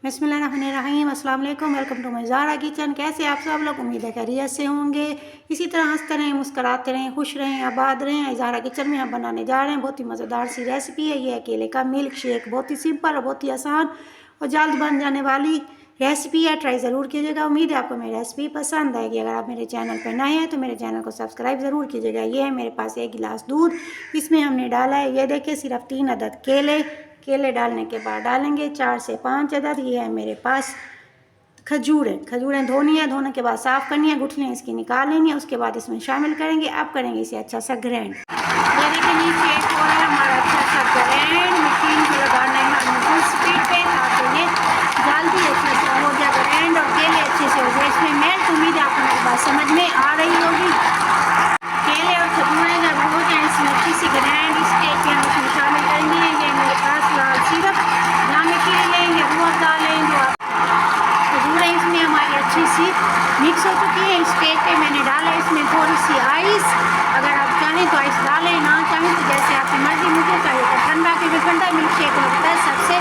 बिस्मिल्लाहिर्रहमानिर्रहीम, अस्सलाम वालेकुम, welcome to my Zara kitchen. कैसे आप सब लोग? उम्मीद है खैरियत से होंगे। इसी तरह हंसते रहें, मुस्कराते रहें, खुश रहें, आबाद रहें। ज़ारा किचन में हम बनाने जा रहे हैं बहुत ही मज़ेदार सी रेसिपी है। ये अकेले का मिल्क शेक, बहुत ही सिंपल और बहुत ही आसान और जल्द बन जाने वाली रेसिपी है। ट्राई ज़रूर कीजिएगा। उम्मीद है आपको मेरी रेसिपी पसंद आएगी। अगर आप मेरे चैनल पर नए हैं तो मेरे चैनल को सब्सक्राइब ज़रूर कीजिएगा। ये है मेरे पास 1 गिलास दूध, इसमें हमने डाला है, ये देखिए, सिर्फ 3 अदद केले। केले डालने के बाद डालेंगे 4 से 5 अदद। ये है मेरे पास खजूरें धोनी है, धोने के बाद साफ़ करनी है, गुठलियाँ इसकी निकाल लेनी है, उसके बाद इसमें शामिल करेंगे। अब करेंगे इसे अच्छा सा ग्राइंड। ये देखिए नीचे एक और है हमारा अच्छा सा ग्राइंड। मशीन को लगाना है फुल स्पीड पे ताकि ये जल्दी अच्छे से हो जाए ग्राइंड और केले अच्छे से हो जाए इसमें मेल्ट। उम्मीद है आपको मेरी बात समझ में आ रही होगी। केले और खजूरें जब हो जाए इसमें अच्छी सी ग्राइंड, इसके हम इसमें शामिल करेंगे। ये मेरे पास लाल सिरप, जामे के लें या रूह डालें। जो आप खजूरें इसमें हमारी अच्छी सी मिक्स हो चुकी है। इस स्टेज पे मैंने डाला है इसमें थोड़ी सी आइस। अगर आप चाहें तो आइस डालें, ना चाहें तो जैसे आपकी मर्जी। मुझे चाहिए तो ठंडा, क्योंकि ठंडा मिल्क शेक लगता है सबसे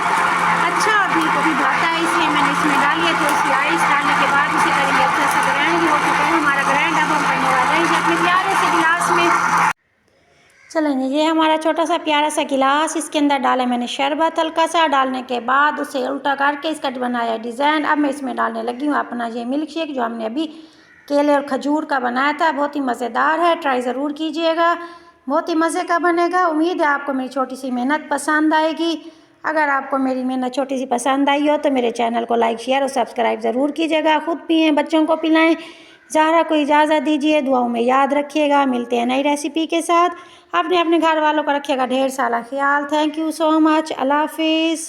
अच्छा और दिल को भी भाता है, इसलिए मैंने इसमें डाली है थोड़ी सी आइस। डालने के बाद इसे करेंगे अच्छा सा ग्राइंड। भी हो चुका है हमारा ग्राइंड। अब हम करने वाले हैं इसे अपने प्यारे से गिलास में। चलेंगे, ये हमारा छोटा सा प्यारा सा गिलास, इसके अंदर डाला मैंने शरबत हल्का सा। डालने के बाद उसे उल्टा करके इसका बनाया डिज़ाइन। अब मैं इसमें डालने लगी हूँ अपना ये मिल्क शेक जो हमने अभी केले और खजूर का बनाया था। बहुत ही मज़ेदार है, ट्राई ज़रूर कीजिएगा, बहुत ही मज़े का बनेगा। उम्मीद है आपको मेरी छोटी सी मेहनत पसंद आएगी। अगर आपको मेरी मेहनत छोटी सी पसंद आई हो तो मेरे चैनल को लाइक, शेयर और सब्सक्राइब ज़रूर कीजिएगा। खुद पिएँ, बच्चों को पिलाएँ। ज़ारा को इजाज़त दीजिए, दुआओं में याद रखिएगा। मिलते हैं नई रेसिपी के साथ। अपने अपने घर वालों का रखिएगा ढेर सारा ख्याल। Thank you so much. अल्लाह हाफिज़।